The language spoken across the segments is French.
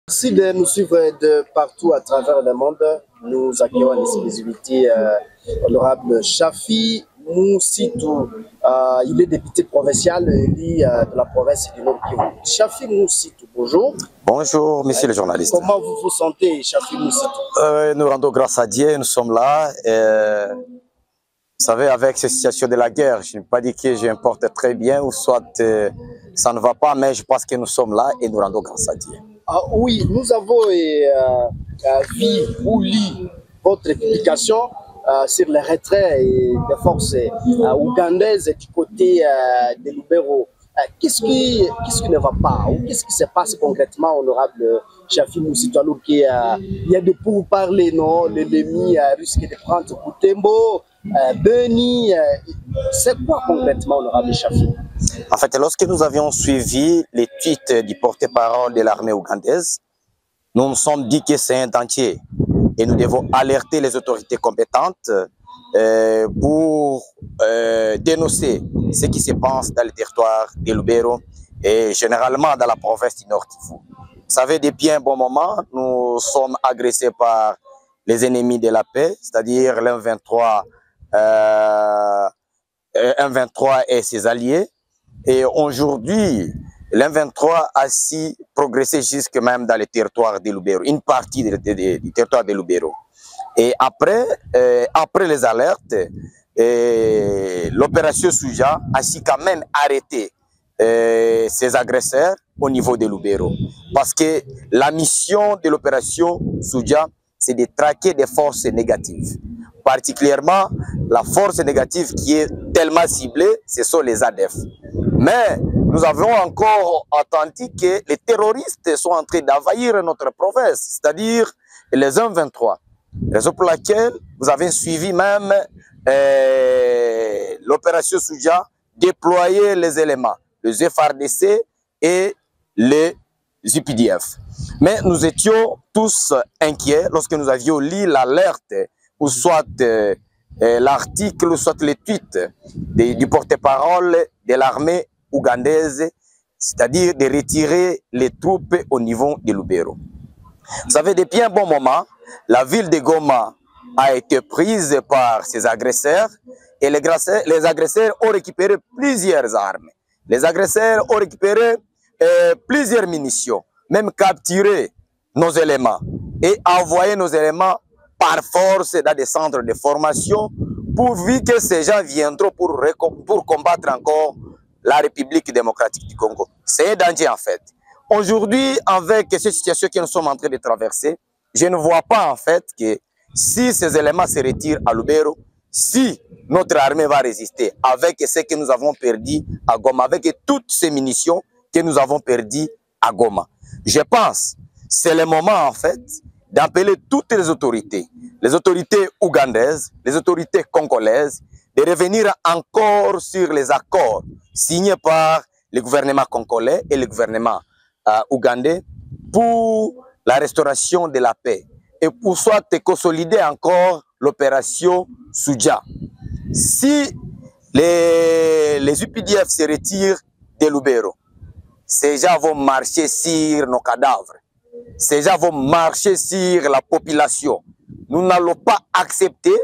Merci de nous suivre de partout à travers le monde. Nous accueillons en exclusivité l'honorable Chafi Moussitou. Il est député provincial élu de la province du Nord Kivu. Chafi Moussitou, bonjour. Bonjour, monsieur le journaliste. Comment vous vous sentez, Chafi Moussitou? Nous rendons grâce à Dieu, nous sommes là. Vous savez, avec cette situation de la guerre, je n'ai pas dit que je m'importe très bien ou soit ça ne va pas, mais je pense que nous sommes là et nous rendons grâce à Dieu. Ah, oui, nous avons vu ou lu votre publication sur le retrait des forces ougandaises du côté de Lubero. Qu'est-ce qui ne va pas ou qu'est-ce qui se passe concrètement, honorable Chafi Moussitou, alors qu'il y a de pourparlers, non? L'ennemi risque de prendre Butembo, Beni. C'est quoi concrètement, honorable Chafi? En fait, lorsque nous avions suivi les tweets du porte-parole de l'armée ougandaise, nous nous sommes dit que c'est un danger et nous devons alerter les autorités compétentes pour dénoncer ce qui se passe dans le territoire de Lubero et généralement dans la province du Nord Kivu. Vous savez, depuis un bon moment, nous sommes agressés par les ennemis de la paix, c'est-à-dire l'M23 et ses alliés. Et aujourd'hui, l'M23 a si progressé jusque même dans le territoire de Lubero, une partie du territoire de Lubero. Et après les alertes, l'opération Souja a si quand même arrêté ces agresseurs au niveau de Lubero. Parce que la mission de l'opération Souja, c'est de traquer des forces négatives. Particulièrement, la force négative qui est tellement ciblée, ce sont les ADF. Mais nous avons encore entendu que les terroristes sont en train d'envahir notre province, c'est-à-dire les M23. Raison pour laquelle vous avez suivi même l'opération Souja, déployer les éléments, les FARDC et les UPDF. Mais nous étions tous inquiets lorsque nous avions lu l'alerte ou soit l'article ou soit les tweets du porte-parole de l'armée ougandaise, c'est-à-dire de retirer les troupes au niveau de Lubero. Vous savez, depuis un bon moment, la ville de Goma a été prise par ces agresseurs et les agresseurs ont récupéré plusieurs armes. Les agresseurs ont récupéré plusieurs munitions, même capturé nos éléments et envoyé nos éléments par force dans des centres de formation pourvu que ces gens viendront pour combattre encore la République démocratique du Congo. C'est un danger en fait. Aujourd'hui, avec cette situation que nous sommes en train de traverser, je ne vois pas en fait que si ces éléments se retirent à Lubero, si notre armée va résister avec ce que nous avons perdu à Goma, avec toutes ces munitions que nous avons perdues à Goma. Je pense que c'est le moment en fait d'appeler toutes les autorités ougandaises, les autorités congolaises, de revenir encore sur les accords signés par le gouvernement congolais et le gouvernement ougandais pour la restauration de la paix et pour soit consolider encore l'opération Souja. Si les UPDF se retirent de Lubero, ces gens vont marcher sur nos cadavres. Ces gens vont marcher sur la population. Nous n'allons pas accepter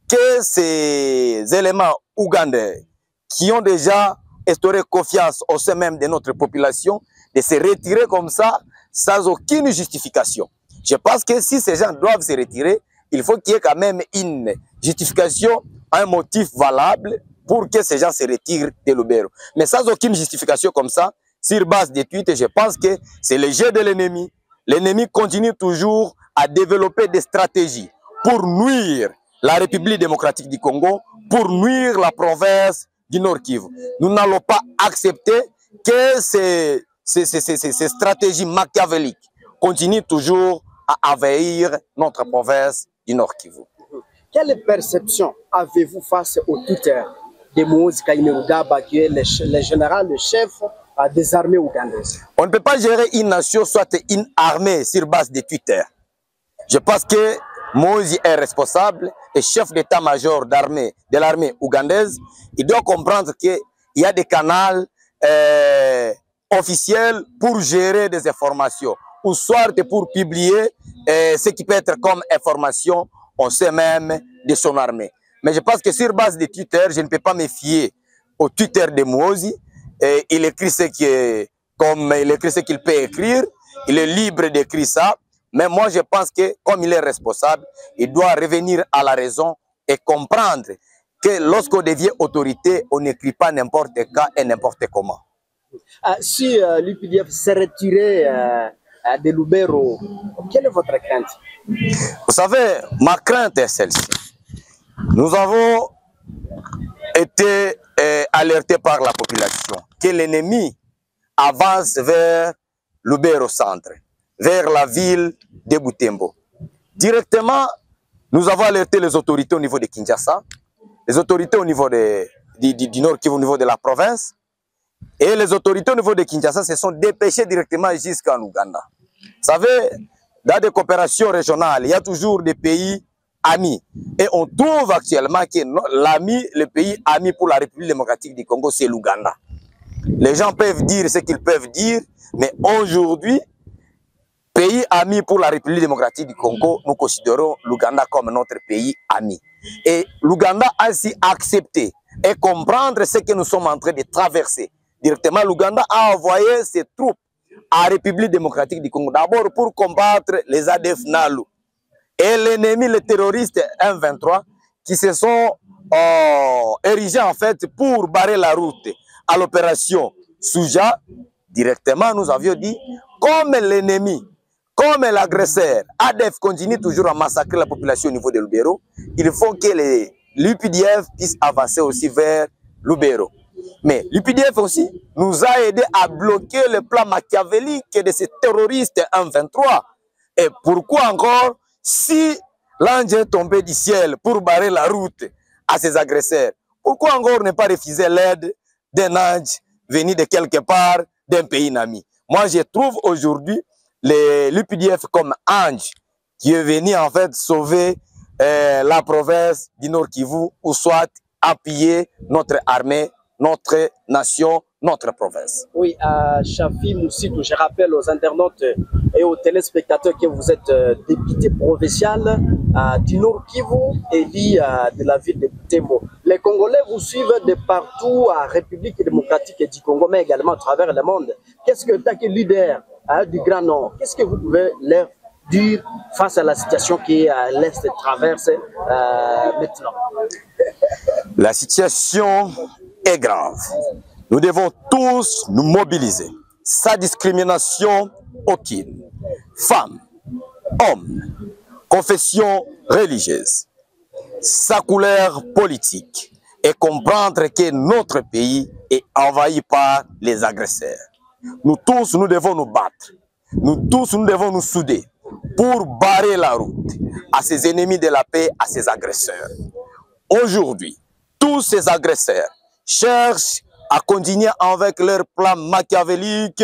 que ces éléments ougandais qui ont déjà instauré confiance au sein même de notre population, de se retirer comme ça sans aucune justification. Je pense que si ces gens doivent se retirer, il faut qu'il y ait quand même une justification, un motif valable pour que ces gens se retirent de Lubero. Mais sans aucune justification comme ça, sur base des tweets, je pense que c'est le jeu de l'ennemi. L'ennemi continue toujours à développer des stratégies pour nuire la République démocratique du Congo, pour nuire la province du Nord Kivu. Nous n'allons pas accepter que ces stratégies machiavéliques continuent toujours à envahir notre province du Nord Kivu. Quelle perception avez-vous face au Twitter de Moïse Kainerugaba, qui est le général, le chef des armées ougandaises? On ne peut pas gérer une nation, soit une armée sur base de Twitter. Je pense que Moïse est responsable et chef d'état-major de l'armée ougandaise. Il doit comprendre qu'il y a des canaux officiels pour gérer des informations. ou soit pour publier ce qui peut être comme information, on sait même de son armée. Mais je pense que sur base de Twitter, je ne peux pas me fier au Twitter de Muhoozi. Il écrit ce qu'il peut écrire, il est libre d'écrire ça. Mais moi, je pense que comme il est responsable, il doit revenir à la raison et comprendre que lorsqu'on devient autorité, on n'écrit pas n'importe quand et n'importe comment. Si l'UPDF s'est retiré de Lubero, quelle est votre crainte? Vous savez, ma crainte est celle-ci. Nous avons été alertés par la population que l'ennemi avance vers Lubero centre, vers la ville de Butembo. Directement, nous avons alerté les autorités au niveau de Kinshasa, les autorités au niveau du Nord Kivu, au niveau de la province, et les autorités au niveau de Kinshasa se sont dépêchées directement jusqu'en Ouganda. Vous savez, dans des coopérations régionales, il y a toujours des pays amis. Et on trouve actuellement que le pays ami pour la République démocratique du Congo, c'est l'Ouganda. Les gens peuvent dire ce qu'ils peuvent dire, mais aujourd'hui, pays ami pour la République démocratique du Congo, nous considérons l'Ouganda comme notre pays ami. Et l'Ouganda a ainsi accepté et comprendre ce que nous sommes en train de traverser. Directement, l'Ouganda a envoyé ses troupes à la République démocratique du Congo, d'abord pour combattre les ADF NALU et l'ennemi, les terroristes M23, qui se sont érigés en fait pour barrer la route à l'opération Souja. Directement, nous avions dit, comme l'ennemi, comme l'agresseur, ADF continue toujours à massacrer la population au niveau de Lubero, il faut que l'UPDF puisse avancer aussi vers Lubero. Mais l'UPDF aussi nous a aidé à bloquer le plan machiavélique de ces terroristes M23. Et pourquoi encore, si l'ange est tombé du ciel pour barrer la route à ces agresseurs, pourquoi encore ne pas refuser l'aide d'un ange venu de quelque part, d'un pays ami? Moi, je trouve aujourd'hui l'UPDF comme ange qui est venu en fait sauver la province du Nord Kivu, ou soit appuyer notre armée, notre nation, notre province. Oui, Chafi Moussitou, je rappelle aux internautes et aux téléspectateurs que vous êtes député provincial du Nord Kivu et de la ville de Butembo. Les Congolais vous suivent de partout à République démocratique du Congo, mais également à travers le monde. Qu'est-ce que tu, leader du Grand Nord, qu'est-ce que vous pouvez leur dire face à la situation qui l'Est traverse maintenant? La situation est grave. Nous devons tous nous mobiliser, sans discrimination aucune. Femmes, hommes, confession religieuse, sa couleur politique, et comprendre que notre pays est envahi par les agresseurs. Nous tous, nous devons nous battre. Nous tous, nous devons nous souder pour barrer la route à ces ennemis de la paix, à ces agresseurs. Aujourd'hui, tous ces agresseurs cherchent à continuer avec leur plan machiavélique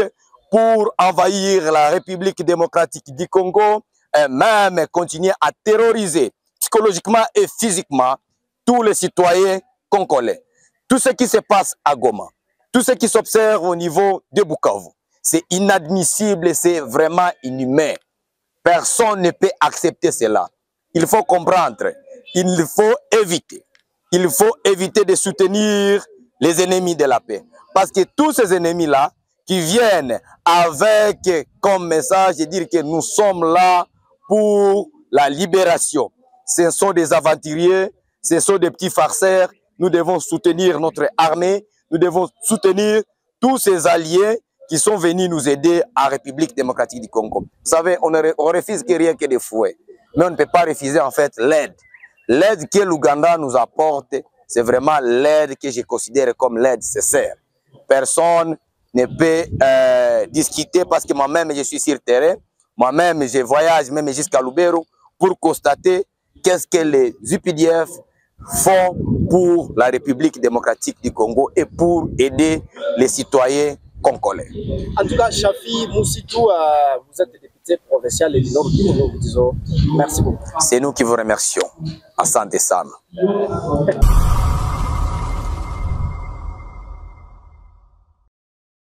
pour envahir la République démocratique du Congo et même continuer à terroriser psychologiquement et physiquement tous les citoyens congolais. Tout ce qui se passe à Goma, tout ce qui s'observe au niveau de Bukavu, c'est inadmissible, c'est vraiment inhumain. Personne ne peut accepter cela. Il faut comprendre, il faut éviter. Il faut éviter de soutenir les ennemis de la paix. Parce que tous ces ennemis-là qui viennent avec comme message de dire que nous sommes là pour la libération. Ce sont des aventuriers, ce sont des petits farceurs. Nous devons soutenir notre armée, nous devons soutenir tous ces alliés qui sont venus nous aider à la République démocratique du Congo. Vous savez, on refuse que rien que des fouets. Mais on ne peut pas refuser en fait l'aide. L'aide que l'Ouganda nous apporte, c'est vraiment l'aide que je considère comme l'aide nécessaire. Personne ne peut discuter parce que moi-même je suis sur le terrain, moi-même je voyage même jusqu'à Lubero pour constater qu'est-ce que les UPDF font pour la République démocratique du Congo et pour aider les citoyens congolais. En tout cas, Chafi Moussitou, vous êtes député provincial du Nord Kivu, nous vous disons merci beaucoup. C'est nous qui vous remercions. Asante sana.